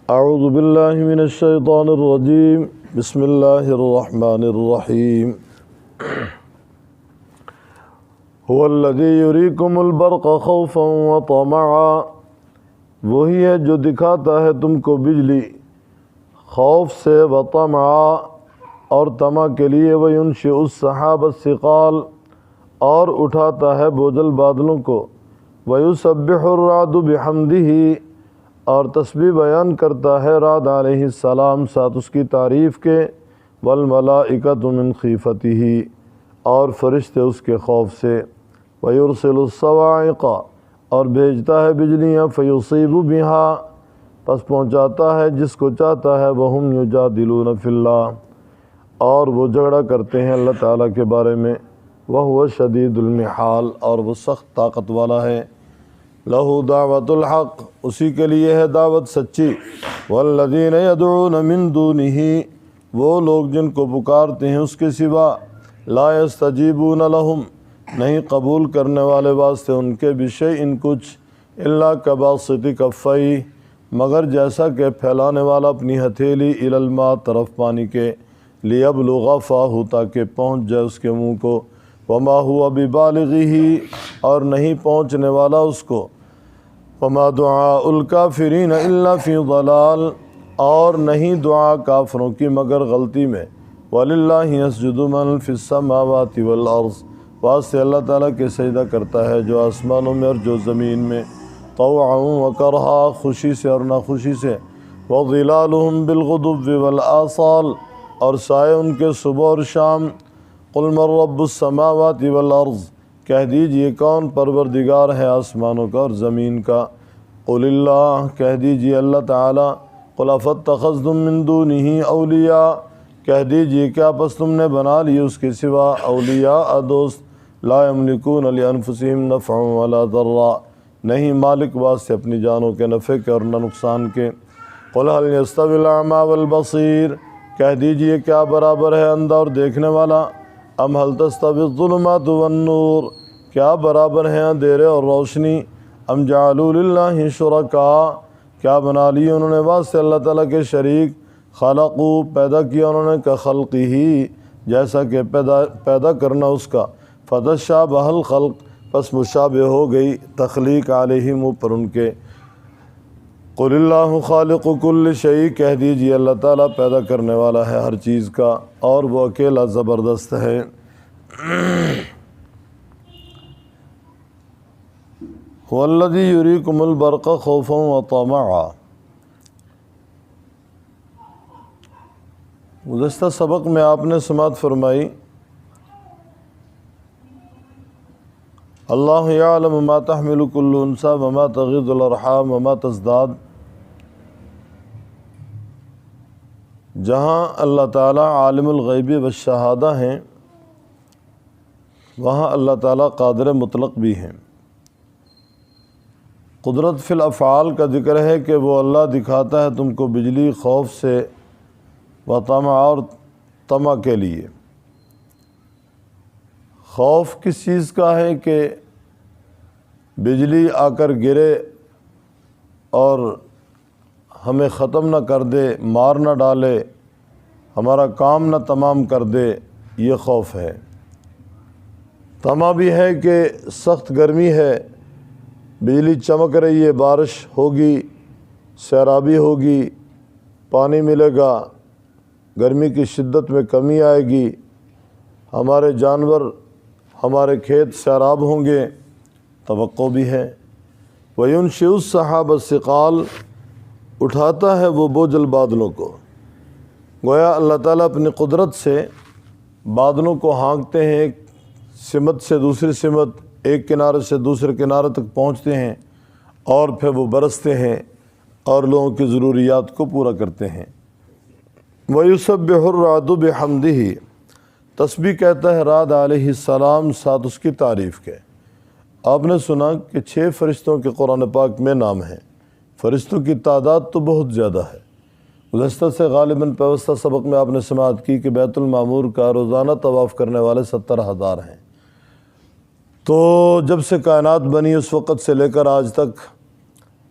اعوذ باللہ من الشیطان الرجیم بسم اللہ الرحمن الرحیم هو الذی یریکم البرق خوفا وطمعا، وہی ہے جو دکھاتا ہے تم کو بجلی خوف سے، وطمعا اور طمع کے لیے، وینشئ السحاب الثقال اور اٹھاتا ہے بوجھل بادلوں کو، ویسبح الرعد بحمدہ اور تسبیح بیان کرتا ہے رعد علیہ السلام ساتھ اس کی تعریف کے، والملائکۃ من خیفتہ اور فرشتے اس کے خوف سے، ویرسل الصواعق اور بھیجتا ہے بجلیاں، فیصیب بہا پس پہنچاتا ہے جس کو چاہتا ہے، وہم یجادلون فی اللہ اور وہ جھگڑا کرتے ہیں اللہ تعالیٰ کے بارے میں، وہو شدید المحال اور وہ سخت طاقت والا ہے، لہ دعوت الحق اسی کے لیے ہے دعوت سچی، والذین یدعون من دونہ وہ لوگ جن کو پکارتے ہیں اس کے سوا، لا یستجیبون لہم نہیں قبول کرنے والے واسطے ان کے بشیء کچھ، الا کباسط کفیہ مگر جیسا کہ پھیلانے والا اپنی ہتھیلی الی الماء طرف پانی کے، لیبلغ فاہ تاکہ پہنچ جائے اس کے منہ کو، وما ہوا ببالغہ اور نہیں پہنچنے والا اس کو، وما دعاء الکافرین الا فی ضلال اور نہیں دعا کافروں کی مگر غلطی میں، وللہ یسجد من فی السماوات والارض واسطے اللہ تعالیٰ کے سجدہ کرتا ہے جو آسمانوں میں اور جو زمین میں، طوعا وکرہا خوشی سے اور ناخوشی سے، وظلالہم بالغدو والآصال اور سائے ان کے صبح اور شام، قل من رب السماوات والارض کہہ دیجئے کون پروردگار ہے آسمانوں کا اور زمین کا، قل اللہ کہہ دیجئے اللہ تعالیٰ، قل افاتخذتم من دونہ اولیاء کہہ دیجئے کیا پس تم نے بنا لیے اس کے سوا اولیاء دوست، لا یملکون لانفسہم نفعا ولا ضرا نہیں مالک واسطے اپنی جانوں کے نفع کے اور نہ نقصان کے، قل هل یستوی الاعمی والبصیر کہہ دیجئے کیا برابر ہے اندھا اور دیکھنے والا، ام هل تستوی الظلمات والنور کیا برابر ہیں اندھیرے اور روشنی، ام جعلوا للہ شرکاء کیا بنا لیے انہوں نے واسطے اللہ تعالیٰ کے شریک، خلقوا پیدا کیا انہوں نے کخلقہ جیسا کہ پیدا کرنا اس کا، فتشابہ الخلق پس مشابہ ہو گئی تخلیق علیہم پر ان کے، قل اللہ خالق کل شیء کہہ دیجئے اللہ تعالیٰ پیدا کرنے والا ہے ہر چیز کا اور وہ اکیلا زبردست ہے، والذی یریکم البرق خوفا وطمعا۔ گزشتہ سبق میں آپ نے سماعت فرمائی، اللہ یعلم ما تحمل کل انثی وما تغیض الارحام وما تزداد، جہاں اللہ تعالیٰ عالم الغیب والشہادہ ہیں وہاں اللہ تعالیٰ قادر مطلق بھی ہیں۔ قدرت فی الافعال کا ذکر ہے کہ وہ اللہ دکھاتا ہے تم کو بجلی خوف سے، وطمع اور طمع کے لیے۔ خوف کس چیز کا ہے کہ بجلی آ کر گرے اور ہمیں ختم نہ کر دے، مار نہ ڈالے، ہمارا کام نہ تمام کر دے، یہ خوف ہے۔ طمع بھی ہے کہ سخت گرمی ہے، بجلی چمک رہی ہے، بارش ہوگی، سیرابی ہوگی، پانی ملے گا، گرمی کی شدت میں کمی آئے گی، ہمارے جانور، ہمارے کھیت سیراب ہوں گے، توقع بھی ہے۔ وَيُنشِئُ السَّحَابَ الثِّقَالَ اٹھاتا ہے وہ بوجھل بادلوں کو، گویا اللہ تعالیٰ اپنی قدرت سے بادلوں کو ہانکتے ہیں، ایک سمت سے دوسری سمت، ایک کنارے سے دوسرے کنارے تک پہنچتے ہیں اور پھر وہ برستے ہیں اور لوگوں کی ضروریات کو پورا کرتے ہیں۔ وَيُسَبِّحُ الرَّعْدُ بِحَمْدِهِ تسبیح کہتا ہے رعد علیہ السلام ساتھ اس کی تعریف کے۔ آپ نے سنا کہ 6 فرشتوں کے قرآن پاک میں نام ہیں، فرشتوں کی تعداد تو بہت زیادہ ہے۔ گزشتہ سے غالباً پیوستہ سبق میں آپ نے سماعت کی کہ بیت المعمور کا روزانہ طواف کرنے والے 70,000 ہیں۔ تو جب سے کائنات بنی اس وقت سے لے کر آج تک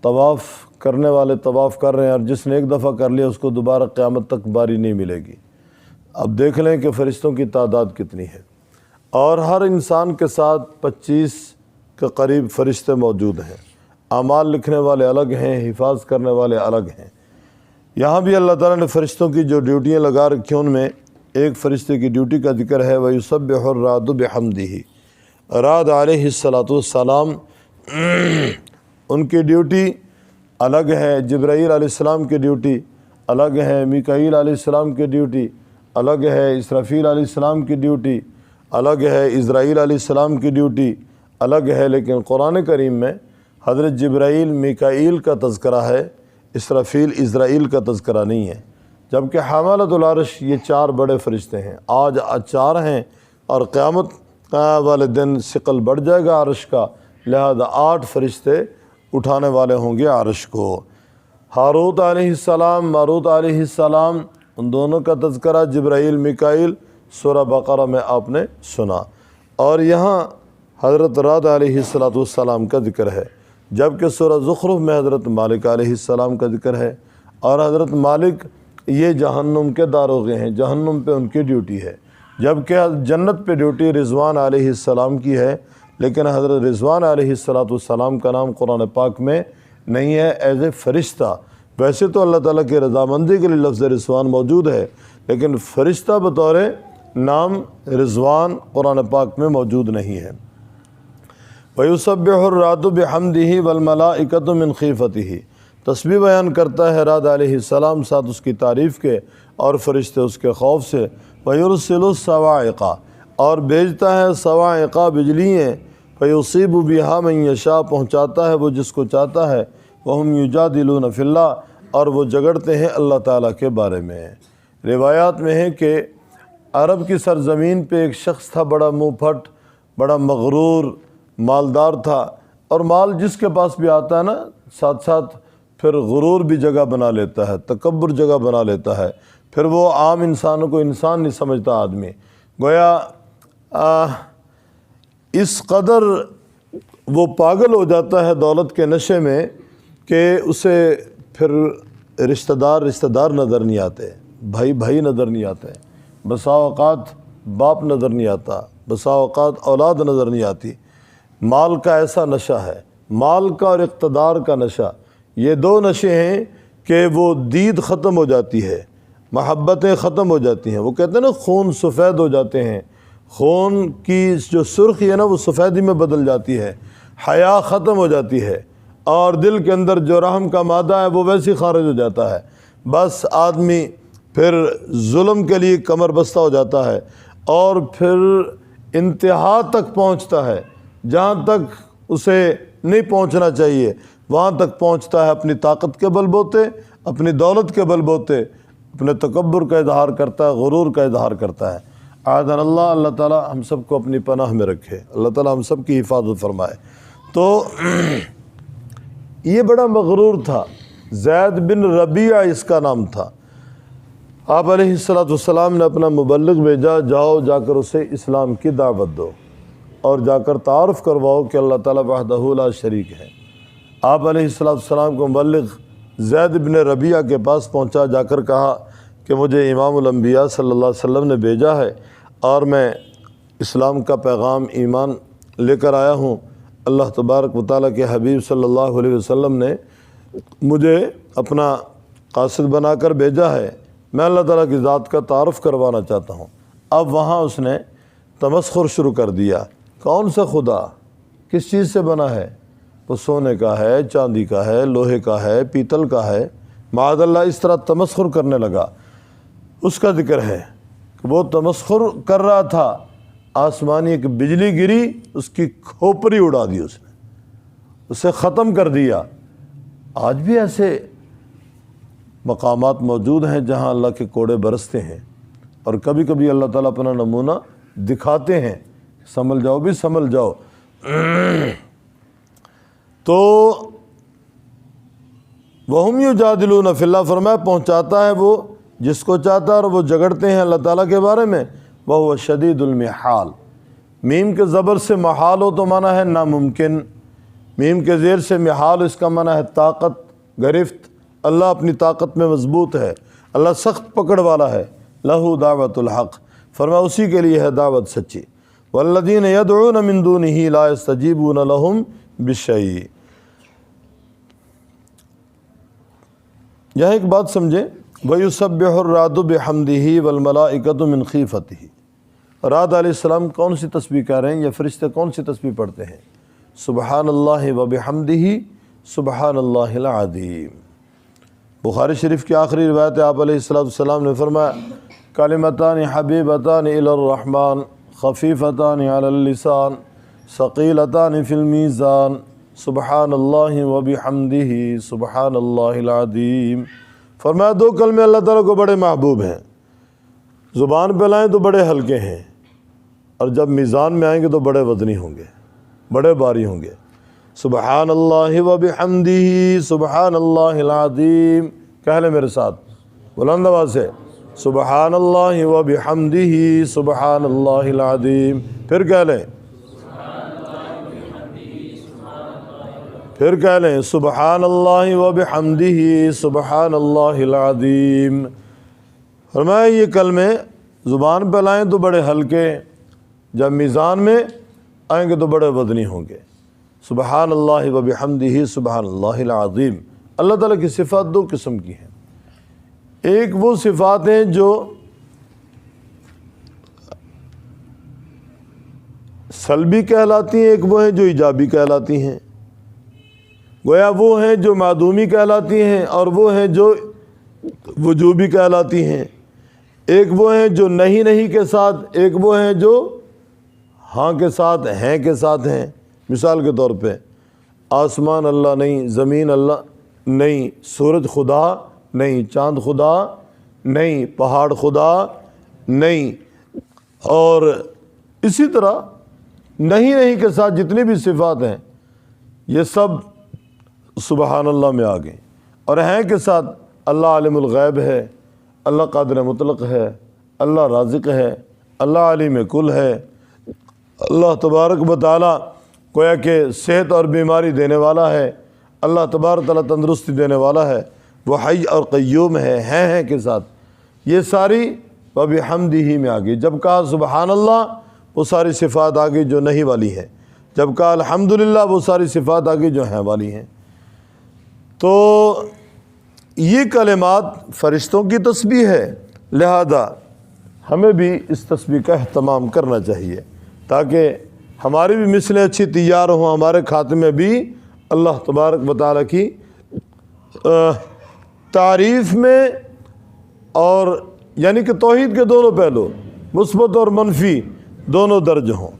طواف کرنے والے طواف کر رہے ہیں، اور جس نے ایک دفعہ کر لیا اس کو دوبارہ قیامت تک باری نہیں ملے گی۔ اب دیکھ لیں کہ فرشتوں کی تعداد کتنی ہے، اور ہر انسان کے ساتھ 25 کے قریب فرشتے موجود ہیں۔ اعمال لکھنے والے الگ ہیں، حفاظ کرنے والے الگ ہیں۔ یہاں بھی اللہ تعالیٰ نے فرشتوں کی جو ڈیوٹیاں لگا رکھی ان میں ایک فرشتے کی ڈیوٹی کا ذکر ہے، وَيُسَبِّحُ الرَّعْدُ بِحَمْدِهِ۔ رعد علیہ السلام ان کی ڈیوٹی الگ ہے، جبرائیل علیہ السلام کی ڈیوٹی الگ ہے، میکائیل علیہ السلام کی ڈیوٹی الگ ہے، اسرافیل علیہ السلام کی ڈیوٹی الگ ہے، اسرائیل علیہ السلام کی ڈیوٹی الگ ہے۔ لیکن قرآن کریم میں حضرت جبرائیل میکائیل کا تذکرہ ہے، اسرافیل اسرائیل کا تذکرہ نہیں ہے، جبکہ حاملۃ العرش یہ 4 بڑے فرشتے ہیں۔ آج 4 ہیں، اور قیامت والے دن ثقل بڑھ جائے گا عرش کا، لہذا 8 فرشتے اٹھانے والے ہوں گے عرش کو۔ ہاروت علیہ السلام، ماروت علیہ السلام، ان دونوں کا تذکرہ جبرائیل میکائیل سورہ بقرہ میں آپ نے سنا، اور یہاں حضرت رعد علیہ السلام کا ذکر ہے، جبکہ سورہ زخرف میں حضرت مالک علیہ السلام کا ذکر ہے، اور حضرت مالک یہ جہنم کے داروغے ہیں، جہنم پہ ان کی ڈیوٹی ہے، جبکہ جنت پہ ڈیوٹی رضوان علیہ السلام کی ہے، لیکن حضرت رضوان علیہ السلام کا نام قرآن پاک میں نہیں ہے ایز اے فرشتہ۔ ویسے تو اللہ تعالیٰ کی رضامندی کے لیے لفظ رضوان موجود ہے، لیکن فرشتہ بطور نام رضوان قرآن پاک میں موجود نہیں ہے۔ وَيُسَبِّحُ الرَّعْدُ بِحَمْدِهِ وَالْمَلَائِكَةُ مِنْ خِيفَتِهِ، تسبیح بیان کرتا ہے رعد علیہ السلام ساتھ اس کی تعریف کے، اور فرشتے اس کے خوف سے۔ وَيُرْسِلُ الصَّوَاعِقَ، اور بھیجتا ہے صواعق بجلییں، فَيُصِيبُ بِهَا مَن يَشَاءُ، پہنچاتا ہے وہ جس کو چاہتا ہے، وَهُمْ يُجَادِلُونَ فِي اللَّهِ، اور وہ جگڑتے ہیں اللہ تعالیٰ کے بارے میں۔ روایات میں ہے کہ عرب کی سرزمین پہ ایک شخص تھا، بڑا منہ پھٹ، بڑا مغرور، مالدار تھا، اور مال جس کے پاس بھی آتا ہے نا، ساتھ ساتھ پھر غرور بھی جگہ بنا لیتا ہے، تکبر جگہ بنا لیتا ہے، پھر وہ عام انسانوں کو انسان نہیں سمجھتا آدمی، گویا اس قدر وہ پاگل ہو جاتا ہے دولت کے نشے میں کہ اسے پھر رشتہ دار نظر نہیں آتے، بھائی نظر نہیں آتے، بسا اوقات باپ نظر نہیں آتا، بسا اوقات اولاد نظر نہیں آتی۔ مال کا ایسا نشہ ہے، مال کا اور اقتدار کا نشہ، یہ 2 نشے ہیں کہ وہ دید ختم ہو جاتی ہے، محبتیں ختم ہو جاتی ہیں۔ وہ کہتے ہیں نا خون سفید ہو جاتے ہیں، خون کی جو سرخی ہے نا وہ سفیدی میں بدل جاتی ہے، حیا ختم ہو جاتی ہے، اور دل کے اندر جو رحم کا مادہ ہے وہ ویسے خارج ہو جاتا ہے۔ بس آدمی پھر ظلم کے لیے کمر بستہ ہو جاتا ہے، اور پھر انتہا تک پہنچتا ہے، جہاں تک اسے نہیں پہنچنا چاہیے وہاں تک پہنچتا ہے، اپنی طاقت کے بل بوتے، اپنی دولت کے بل بوتے، اپنے تکبر کا اظہار کرتا ہے، غرور کا اظہار کرتا ہے۔ اعاذنا اللہ، اللہ تعالی ہم سب کو اپنی پناہ میں رکھے، اللہ تعالی ہم سب کی حفاظت فرمائے۔ تو یہ بڑا مغرور تھا، زید بن ربیعہ اس کا نام تھا۔ آپ علیہ السلام نے اپنا مبلغ بھیجا، جاؤ جا کر اسے اسلام کی دعوت دو، اور جا کر تعارف کرواؤ کہ اللہ تعالیٰ وحدہ لا شریک ہے۔ آپ علیہ السلام کو مبلغ زید بن ربیعہ کے پاس پہنچا، جا کر کہا کہ مجھے امام الانبیاء صلی اللہ علیہ وسلم نے بھیجا ہے، اور میں اسلام کا پیغام ایمان لے کر آیا ہوں۔ اللہ تبارک و تعالیٰ کے حبیب صلی اللہ علیہ وسلم نے مجھے اپنا قاصد بنا کر بھیجا ہے، میں اللہ تعالیٰ کی ذات کا تعارف کروانا چاہتا ہوں۔ اب وہاں اس نے تمسخر شروع کر دیا، کون سا خدا کس چیز سے بنا ہے؟ وہ سونے کا ہے، چاندی کا ہے، لوہے کا ہے، پیتل کا ہے، معاذ اللہ، اس طرح تمسخر کرنے لگا۔ اس کا ذکر ہے کہ وہ تمسخر کر رہا تھا، آسمانی ایک بجلی گری، اس کی کھوپڑی اڑا دی، اس نے اسے ختم کر دیا۔ آج بھی ایسے مقامات موجود ہیں جہاں اللہ کے کوڑے برستے ہیں، اور کبھی کبھی اللہ تعالیٰ اپنا نمونہ دکھاتے ہیں، سنبھل جاؤ بھی سنبھل جاؤ۔ تو وَهُمْ يُجَادِلُونَ فِي اللَّهِ، فرمایا پہنچاتا ہے وہ جس کو چاہتا ہے، اور وہ جگڑتے ہیں اللہ تعالیٰ کے بارے میں۔ وَهُوَ شَدِيدُ الْمِحَالِ، میم کے زبر سے محال ہو تو معنی ہے ناممکن، میم کے زیر سے محال اس کا معنی ہے طاقت، گرفت، اللہ اپنی طاقت میں مضبوط ہے، اللہ سخت پکڑ والا ہے۔ لہو دعوت الحق، فرمایا اسی کے لیے ہے دعوت سچی۔ والذین یدعون من دونہ لا یستجیبون لہم بشیء۔ یہاں ایک بات سمجھیں، وَيُسَبِّحُ الرَّعْدُ بِحَمْدِهِ وَالْمَلَائِكَةُ مِنْ خِیفَتِهِ۔ رعد علیہ السلام کون سی تسبیح کہہ رہے ہیں؟ یہ فرشتے کون سی تسبیح پڑھتے ہیں؟ سبحان اللہ وبحمدہ سبحان اللہ العظیم۔ بخاری شریف کی آخری روایت آپ علیہ السلام نے فرمایا کلمتان حبیبتان الی الرحمن خفیفتان علی اللسان ثقیلتان فی المیزان سبحان اللہ وبحمدہ سبحان اللہ العظیم۔ فرمایا دو کلمے اللہ تعالیٰ کو بڑے محبوب ہیں، زبان پہ لائیں تو بڑے ہلکے ہیں، اور جب میزان میں آئیں گے تو بڑے وزنی ہوں گے، بڑے باری ہوں گے۔ سبحان اللہ وبحمدہ سبحان اللہ العظیم، کہہ لیں میرے ساتھ بلند آواز سے، سبحان اللہ وبحمدہ سبحان اللہ العظیم۔ پھر کہہ لیں، پھر کہہ لیں سبحان اللہ وبحمدہ سبحان اللہ العظیم۔ فرمایا یہ کلمے زبان پہ لائیں تو بڑے ہلکے، جب میزان میں آئیں گے تو بڑے وزنی ہوں گے۔ سبحان اللہ وبحمدہ سبحان اللہ العظیم۔ اللہ تعالیٰ کی صفات دو قسم کی ہیں، ایک وہ صفات ہیں جو سلبی کہلاتی ہیں، ایک وہ ہیں جو ایجابی کہلاتی ہیں۔ گویا وہ ہیں جو معدومی کہلاتی ہیں اور وہ ہیں جو وجوبی کہلاتی ہیں۔ ایک وہ ہیں جو نہیں کے ساتھ، ایک وہ ہیں جو ہاں کے ساتھ، ہیں کے ساتھ ہیں۔ مثال کے طور پہ آسمان اللہ نہیں، زمین اللہ نہیں، سورج خدا نہیں، چاند خدا نہیں، پہاڑ خدا نہیں، اور اسی طرح نہیں کے ساتھ جتنی بھی صفات ہیں یہ سب سبحان اللہ میں آ گئیں، اور ہیں کے ساتھ اللہ عالم الغیب ہے، اللہ قادر مطلق ہے، اللہ رازق ہے، اللہ علیم کل ہے، اللہ تبارک و تعالیٰ گویا کہ صحت اور بیماری دینے والا ہے، اللہ تبارک تعالیٰ تندرستی دینے والا ہے، وہ حی اور قیوم ہے، ہیں کے ساتھ۔ یہ ساری وبحمدہ میں آ گئی۔ جب کہا سبحان اللہ وہ ساری صفات آ گئی جو نہیں والی ہیں، جب کہا الحمدللہ وہ ساری صفات آ گئی جو ہیں والی ہیں۔ تو یہ کلمات فرشتوں کی تسبیح ہے، لہذا ہمیں بھی اس تسبیح کا اہتمام کرنا چاہیے تاکہ ہماری بھی مثلیں اچھی تیار ہوں، ہمارے کھاتے میں بھی اللہ تبارک و تعالیٰ کی تعریف میں، اور یعنی کہ توحید کے دونوں پہلو مثبت اور منفی دونوں درج ہوں۔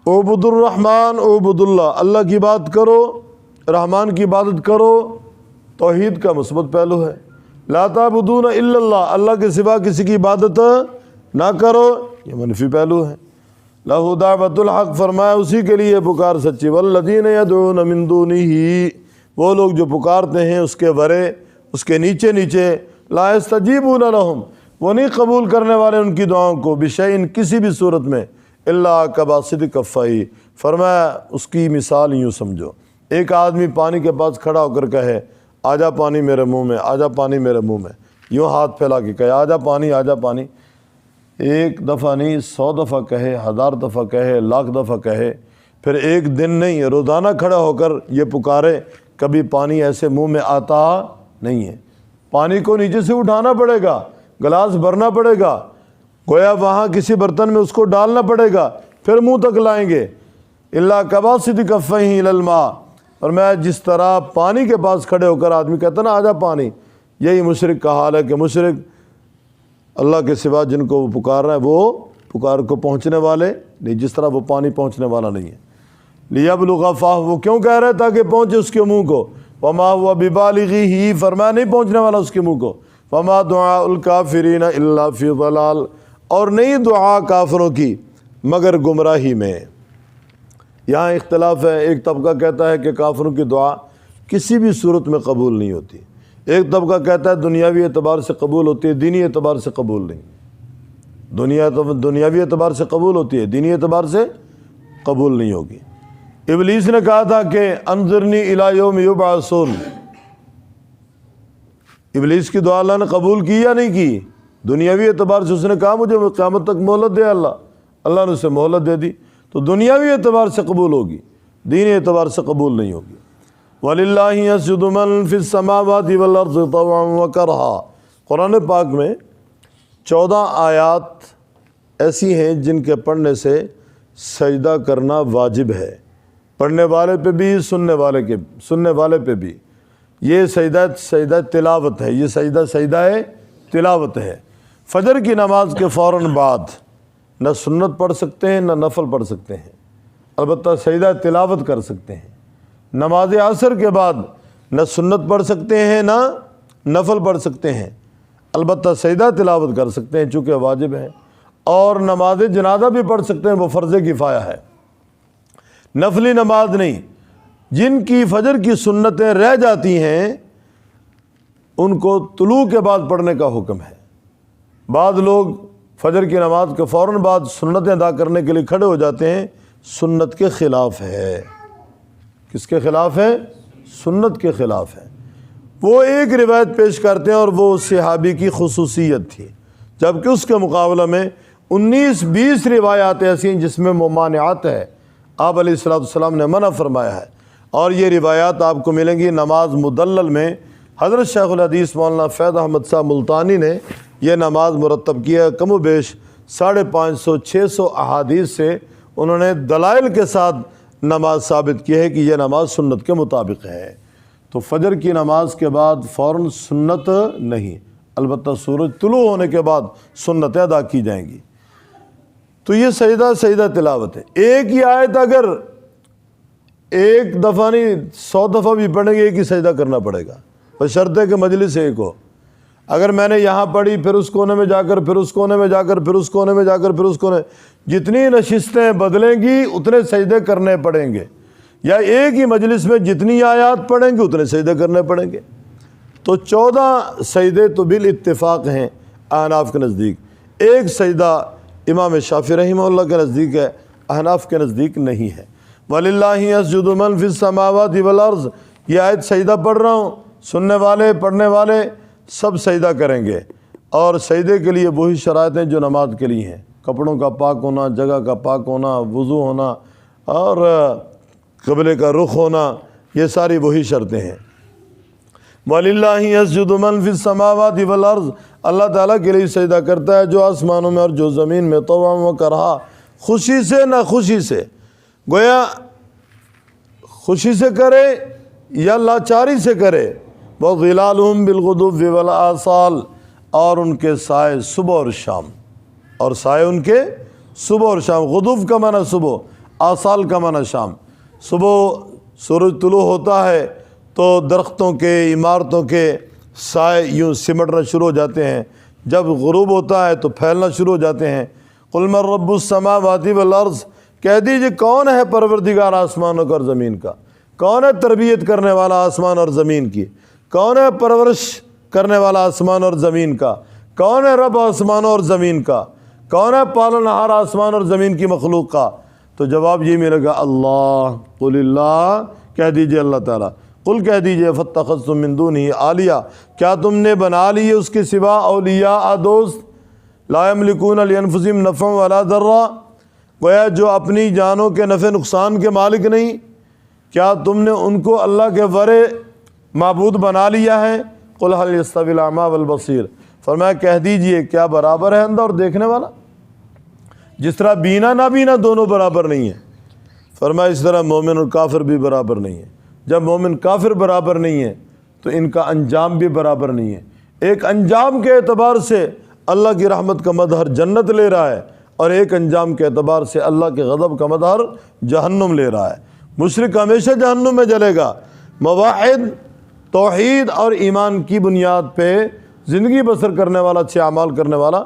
اعبد الرحمن اعبد اللہ، اللہ کی بات کرو، رحمان کی عبادت کرو، توحید کا مثبت پہلو ہے۔ لا تعبدون الا اللہ، اللہ کے سوا کسی کی عبادت نہ کرو، یہ منفی پہلو ہے۔ لہو دعوت الحق، فرمایا اسی کے لیے پکار سچی۔ والذین یدعون من دونہ، وہ لوگ جو پکارتے ہیں اس کے ورے، اس کے نیچے لا یستجیبون لہم، وہ نہیں قبول کرنے والے ان کی دعاؤں کو، بشیء کسی بھی صورت میں، الا کباسط کفیہ، فرمایا اس کی مثال یوں سمجھو، ایک آدمی پانی کے پاس کھڑا ہو کر کہے آجا پانی میرے منہ میں، آجا پانی میرے منہ میں، یوں ہاتھ پھیلا کے کہے آجا پانی آجا پانی، ایک دفعہ نہیں 100 دفعہ کہے، 1000 دفعہ کہے، 1,00,000 دفعہ کہے، پھر ایک دن نہیں روزانہ کھڑا ہو کر یہ پکارے، کبھی پانی ایسے منہ میں آتا نہیں ہے۔ پانی کو نیچے سے اٹھانا پڑے گا، گلاس بھرنا پڑے گا، گویا وہاں کسی برتن میں اس کو ڈالنا پڑے گا، پھر منہ تک لائیں گے۔ الا کباسط کفیہ الی الماء، اور میں جس طرح پانی کے پاس کھڑے ہو کر آدمی کہتا نا آجا پانی، یہی مشرک کا حال ہے کہ مشرک اللہ کے سوا جن کو وہ پکار رہا ہے وہ پکار کو پہنچنے والے نہیں، جس طرح وہ پانی پہنچنے والا نہیں ہے۔ لیبلغ فاہ، وہ کیوں کہہ رہے تاکہ پہنچے اس کے منہ کو، وما ہوا ببالغہ، فرمایا نہیں پہنچنے والا اس کے منہ کو، وما دعاء الکافرین الا فی ضلال، اور نہیں دعا کافروں کی مگر گمراہی میں۔ یہاں اختلاف ہے، ایک طبقہ کہتا ہے کہ کافروں کی دعا کسی بھی صورت میں قبول نہیں ہوتی، ایک طبقہ کہتا ہے دنیاوی اعتبار سے قبول ہوتی ہے، دینی اعتبار سے قبول نہیں، دنیاوی اعتبار سے قبول ہوتی ہے، دینی اعتبار سے قبول نہیں ہوگی۔ ابلیس نے کہا تھا کہ انظرنی الی یوم یبعثون، ابلیس کی دعا اللہ نے قبول کی یا نہیں کی؟ دنیاوی اعتبار سے اس نے کہا مجھے قیامت تک مہلت دے اللہ نے اسے مہلت دے دی، تو دنیاوی اعتبار سے قبول ہوگی، دینی اعتبار سے قبول نہیں ہوگی۔ وَلِلَّهِ يَسْجُدُ مَن فِي السَّمَاوَاتِ وَالْأَرْضِ طَوْعًا وَكَرْهًا۔ قرآن پاک میں 14 آیات ایسی ہیں جن کے پڑھنے سے سجدہ کرنا واجب ہے، پڑھنے والے پہ بھی سننے والے پہ بھی۔ یہ سجدہ تلاوت ہے، یہ سجدہ تلاوت ہے۔ فجر کی نماز کے فوراً بعد نہ سنت پڑھ سکتے ہیں نہ نفل پڑھ سکتے ہیں، البتہ سجدہ تلاوت کر سکتے ہیں۔ نماز عصر کے بعد نہ سنت پڑھ سکتے ہیں نہ نفل پڑھ سکتے ہیں، البتہ سجدہ تلاوت کر سکتے ہیں چونکہ واجب ہے۔ اور نماز جنازہ بھی پڑھ سکتے ہیں، وہ فرض کفایہ ہے، نفلی نماز نہیں۔ جن کی فجر کی سنتیں رہ جاتی ہیں ان کو طلوع کے بعد پڑھنے کا حکم ہے۔ بعض لوگ فجر کی نماز کے فوراً بعد سنتیں ادا کرنے کے لیے کھڑے ہو جاتے ہیں، سنت کے خلاف ہے۔ کس کے خلاف ہے؟ سنت کے خلاف ہے۔ وہ ایک روایت پیش کرتے ہیں اور وہ صحابی کی خصوصیت تھی، جبکہ اس کے مقابلہ میں 19-20 روایات ایسی ہیں جس میں ممانعات ہے، آپ علیہ السلام نے منع فرمایا ہے۔ اور یہ روایات آپ کو ملیں گی نماز مدلل میں۔ حضرت شیخ الحدیث مولانا فیض احمد صاحب ملتانی نے یہ نماز مرتب کیا، کم و بیش 550-600 احادیث سے انہوں نے دلائل کے ساتھ نماز ثابت کی ہے کہ یہ نماز سنت کے مطابق ہے۔ تو فجر کی نماز کے بعد فوراً سنت نہیں، البتہ سورج طلوع ہونے کے بعد سنتیں ادا کی جائیں گی۔ تو یہ سجدہ تلاوت ہے۔ ایک ہی آیت اگر ایک دفعہ نہیں 100 دفعہ بھی پڑھیں گے، ایک ہی سجدہ کرنا پڑے گا، بشرطے کہ مجلس ایک ہو۔ اگر میں نے یہاں پڑھی، پھر اس کونے میں جا کر، پھر اس کونے میں جا کر، پھر اس کونے میں جا کر، پھر اس کونے، جتنی نشستیں بدلیں گی اتنے سجدے کرنے پڑیں گے، یا ایک ہی مجلس میں جتنی آیات پڑھیں گے اتنے سجدے کرنے پڑیں گے۔ تو 14 سجدے تو بالاتفاق ہیں احناف کے نزدیک، ایک سجدہ امام شافعی رحمہ اللہ کے نزدیک ہے، احناف کے نزدیک نہیں ہے۔ وَلِلَّهِ يَسْجُدُ مَن فِي السَّمَاوَاتِ وَالْأَرْضِ، یہ آیت سجدہ پڑھ رہا ہوں، سننے والے پڑھنے والے سب سجدہ کریں گے۔ اور سجدے کے لیے وہی شرائط ہیں جو نماز کے لیے ہیں، کپڑوں کا پاک ہونا، جگہ کا پاک ہونا، وضو ہونا اور قبلے کا رخ ہونا، یہ ساری وہی شرطیں ہیں۔ وَلِلَّهِ يَسْجُدُ مَن فِي السَّمَاوَاتِ وَالْأَرْضِ، اللہ تعالیٰ کے لیے سجدہ کرتا ہے جو آسمانوں میں اور جو زمین میں، طوعاً وکرہا، خوشی سے نہ خوشی سے، گویا خوشی سے کرے یا لاچاری سے کرے۔ وَظِلَالُهُمْ بِالْغُدُوِّ وَالْآصَالِ، اور ان کے سائے صبح اور شام، اور سائے ان کے صبح اور شام۔ غدو کا معنی صبح، آصال کا معنی شام۔ صبح سورج طلوع ہوتا ہے تو درختوں کے، عمارتوں کے سائے یوں سمٹنا شروع ہو جاتے ہیں، جب غروب ہوتا ہے تو پھیلنا شروع ہو جاتے ہیں۔ قُلْ مَن رَبُّ السَّمَاوَاتِ وَالْأَرْضِ، کہہ دیجئے کون ہے پروردگار آسمانوں کا اور زمین کا، کون ہے تربیت کرنے والا آسمان اور زمین کی، کون ہے پرورش کرنے والا آسمان اور زمین کا، کون ہے رب آسمانوں اور زمین کا، کون ہے پالنہار آسمان اور زمین کی مخلوق کا؟ تو جواب یہ ملے گا اللہ، قل اللہ، کہہ دیجئے اللہ تعالیٰ، قل کہہ دیجئے فاتخذتم من دونہ آلیہ، کیا تم نے بنا لیے اس کے سوا اولیاء دوست، لا یملکون لانفسہم نفعا ولا ضرا، گویا جو اپنی جانوں کے نفع نقصان کے مالک نہیں، کیا تم نے ان کو اللہ کے ورے معبود بنا لیا ہے؟ قل هل یستوی الاعمی والبصیر، فرمایا کہہ دیجئے کیا برابر ہے اندھا اور دیکھنے والا؟ جس طرح بینا نابینا دونوں برابر نہیں ہیں، فرمایا اس طرح مومن اور کافر بھی برابر نہیں ہیں۔ جب مومن کافر برابر نہیں ہے تو ان کا انجام بھی برابر نہیں ہے۔ ایک انجام کے اعتبار سے اللہ کی رحمت کا مظہر جنت لے رہا ہے، اور ایک انجام کے اعتبار سے اللہ کے غضب کا مظہر جہنم لے رہا ہے۔ مشرک ہمیشہ جہنم میں جلے گا، موحد توحید اور ایمان کی بنیاد پہ زندگی بسر کرنے والا، اچھے اعمال کرنے والا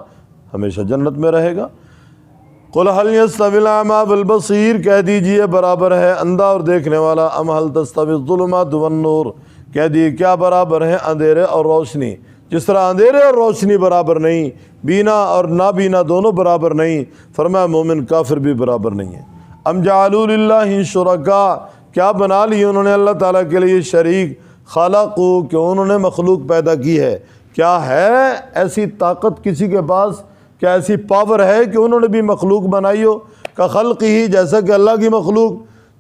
ہمیشہ جنت میں رہے گا۔ قل هل يستوي الاعمى والبصير، کہہ دیجئے برابر ہے اندھا اور دیکھنے والا، ام هل تستوي الظلمات والنور، کہہ دیجئے کیا برابر ہیں اندھیرے اور روشنی؟ جس طرح اندھیرے اور روشنی برابر نہیں، بینا اور نابینا دونوں برابر نہیں، فرمایا مومن کافر بھی برابر نہیں ہے۔ ام جعلوا للہ شرکا، کیا بنا لیے انہوں نے اللہ تعالیٰ کے لیے شریک، خلقوا کہ انہوں نے مخلوق پیدا کی ہے۔ کیا ہے ایسی طاقت کسی کے پاس، کیا ایسی پاور ہے کہ انہوں نے بھی مخلوق بنائی ہو؟ کا خلق ہی، جیسا کہ اللہ کی مخلوق،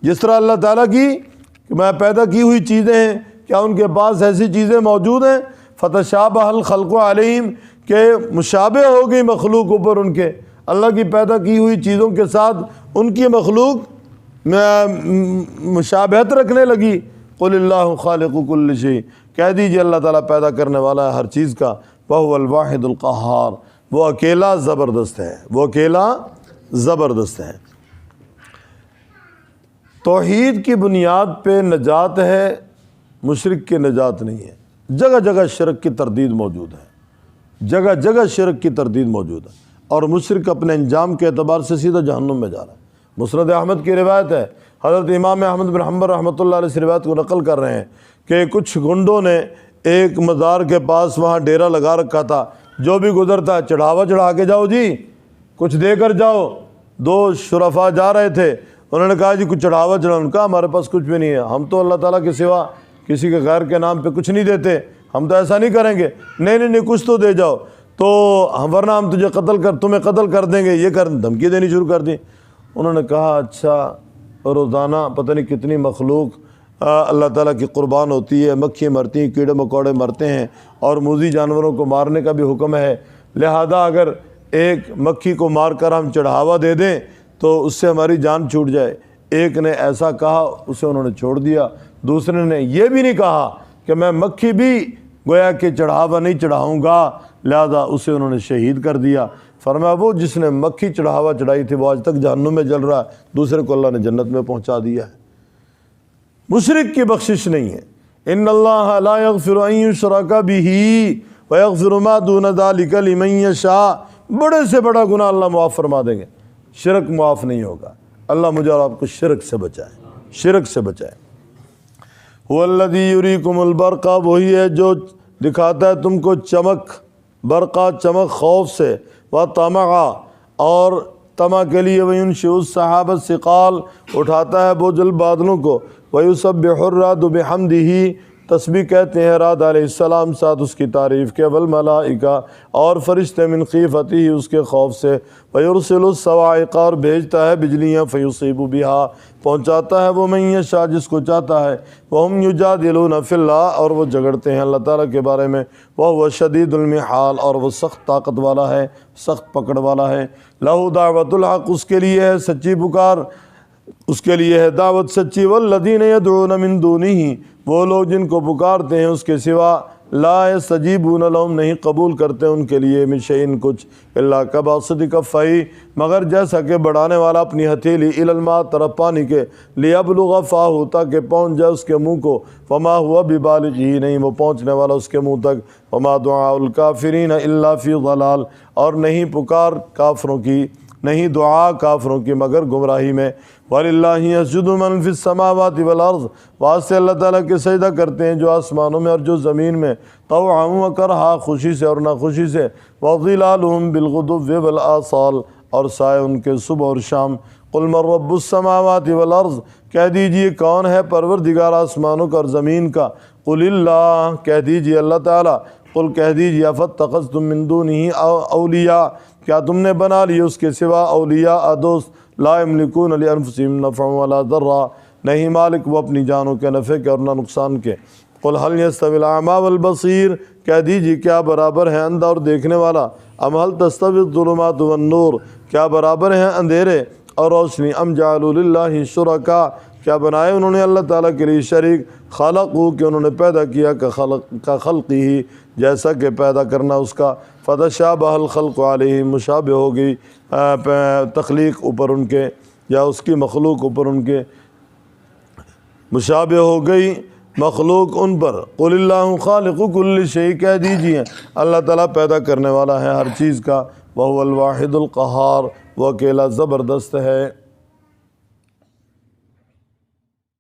جس طرح اللہ تعالیٰ کی میں پیدا کی ہوئی چیزیں ہیں، کیا ان کے پاس ایسی چیزیں موجود ہیں؟ فتشابہ الخلق علیہم کہ مشابہ ہو گئی مخلوق اوپر ان کے، اللہ کی پیدا کی ہوئی چیزوں کے ساتھ ان کی مخلوق مشابہت رکھنے لگی۔ قل اللہ خالق کل شیء، کہہ دیجیے اللہ تعالیٰ پیدا کرنے والا ہے ہر چیز کا، وہو الواحد القہار، وہ اکیلا زبردست ہے، وہ اکیلا زبردست ہے۔ توحید کی بنیاد پہ نجات ہے، مشرک کی نجات نہیں ہے۔ جگہ جگہ شرک کی تردید موجود ہے، جگہ جگہ شرک کی تردید موجود ہے، اور مشرک اپنے انجام کے اعتبار سے سیدھا جہنم میں جا رہا ہے۔ مسند احمد کی روایت ہے، حضرت امام احمد بن حنبل رحمۃ اللہ علیہ اس روایت کو نقل کر رہے ہیں کہ کچھ گنڈوں نے ایک مزار کے پاس وہاں ڈیرا لگا رکھا تھا، جو بھی گزرتا چڑھاوا چڑھا کے جاؤ جی، کچھ دے کر جاؤ۔ دو شرفاء جا رہے تھے، انہوں نے کہا جی کچھ چڑھاوا چڑھاؤ، ان کا ہمارے پاس کچھ بھی نہیں ہے، ہم تو اللہ تعالیٰ کے سوا کسی کے غیر کے نام پہ کچھ نہیں دیتے، ہم تو ایسا نہیں کریں گے۔ نہیں کچھ تو دے جاؤ، تو ورنہ ہم تمہیں قتل کر دیں گے، یہ دھمکی دینی شروع کر دی۔ انہوں نے کہا اچھا، روزانہ پتہ نہیں کتنی مخلوق اللہ تعالیٰ کی قربان ہوتی ہے، مکھی مرتی ہیں، کیڑے مکوڑے مرتے ہیں، اور موذی جانوروں کو مارنے کا بھی حکم ہے، لہذا اگر ایک مکھی کو مار کر ہم چڑھاوا دے دیں تو اس سے ہماری جان چھوٹ جائے۔ ایک نے ایسا کہا، اسے انہوں نے چھوڑ دیا۔ دوسرے نے یہ بھی نہیں کہا کہ میں مکھی بھی گویا کہ چڑھاوا نہیں چڑھاؤں گا، لہذا اسے انہوں نے شہید کر دیا۔ فرمایا وہ جس نے مکھی چڑھاوا چڑھائی تھی وہ آج تک جہنم میں جل رہا ہے، دوسرے کو اللہ نے جنت میں پہنچا دیا ہے۔ مشرک کی بخشش نہیں ہے۔ ان اللہ لا یغفر ان یشرک بہ ویغفر ما دون ذلک لمن یشاء، بڑے سے بڑا گناہ اللہ معاف فرما دیں گے، شرک معاف نہیں ہوگا۔ اللہ مجھے اور آپ کو شرک سے بچائے، شرک سے بچائے۔ هو الذی یریکم البرق، وہی ہے جو دکھاتا ہے تم کو چمک، برقہ چمک خوف سے، وطمعا اور طمع کے لیے، وینشئ السحاب الثقال اٹھاتا ہے بوجھل بادلوں کو، ویسبح الرعد بحمدہ، تسبیح کہتے ہیں رعد علیہ السلام ساتھ اس کی تعریف کے، والملائکہ اور فرشتے من خیفتہ اس کے خوف سے، ویرسل الصواعق اور بھیجتا ہے بجلیاں، فیصیب بہا پہنچاتا ہے وہ من یشاء جس کو چاہتا ہے، وہم یجادلون فی اللہ اور وہ جھگڑتے ہیں اللہ تعالیٰ کے بارے میں، وہو شدید المحال اور وہ سخت طاقت والا ہے، سخت پکڑ والا ہے، لہ دعوت الحق اس کے لیے ہے سچی پکار، اس کے لیے ہے دعوت سچی، والذین یدعون من دونہ وہ لوگ جن کو پکارتے ہیں اس کے سوا، لا یستجیبون لہم نہیں قبول کرتے ان کے لیے، من شیء کچھ، الا کباسط کفیہ مگر جیسا کہ بڑھانے والا اپنی ہتھیلی الی الماء طرف پانی کے، لیبلغ فاہ تاکہ پہنچ جائے اس کے منہ کو، وما ہوا ببالغہ نہیں وہ پہنچنے والا اس کے منہ تک، وما دعاء الکافرین الا فی ضلال اور نہیں پکار کافروں کی، نہیں دعا کافروں کی مگر گمراہی میں، وَلِلَّهِ يَسْجُدُ مَنْ فِي السَّمَاوَاتِ وَالْأَرْضِ واسطے اللہ تعالیٰ کے سجدہ کرتے ہیں جو آسمانوں میں اور جو زمین میں، طوعا وکرہا خوشی سے اور ناخوشی سے، وَظِلَالُهُمْ بِالْغُدُوِّ وَالْآصَالِ اور سائے ان کے صبح اور شام، قُلْ مَن رَّبُّ السَّمَاوَاتِ وَالْأَرْضِ کہہ دیجئے کون ہے پروردگار آسمانوں کا اور زمین کا، قُلِ اللَّهُ کہہ دیجئے اللہ تعالیٰ، قل کہہ دیجئے افاتخذتم من دونہ اولیاء کیا تم نے بنا لیے اس کے سوا اولیاء دوست، لا یملکون لانفسہم نفعا ولا ضرا نہیں مالک وہ اپنی جانوں کے نفع کے اور نہ نقصان کے، قل هل یستوی الاعمی والبصیر کہہ دیجئے کیا برابر ہے اندھا اور دیکھنے والا، ام هل تستوی الظلمات والنور کیا برابر ہیں اندھیرے اور روشنی، ام جعلوا للہ شرکاء کیا بنائے انہوں نے اللہ تعالیٰ کے لیے شریک، خلقوا کہ انہوں نے پیدا کیا کا خلقہ جیسا کہ پیدا کرنا اس کا، فتشابہ الخلق علیہ مشابہ ہو گئی تخلیق اوپر ان کے یا اس کی مخلوق اوپر ان کے مشابہ ہو گئی مخلوق ان پر، قل اللہ خالق کل شیء کہہ دیجئے اللہ تعالیٰ پیدا کرنے والا ہے ہر چیز کا، وہو الواحد القہار وہ اکیلا زبردست ہے۔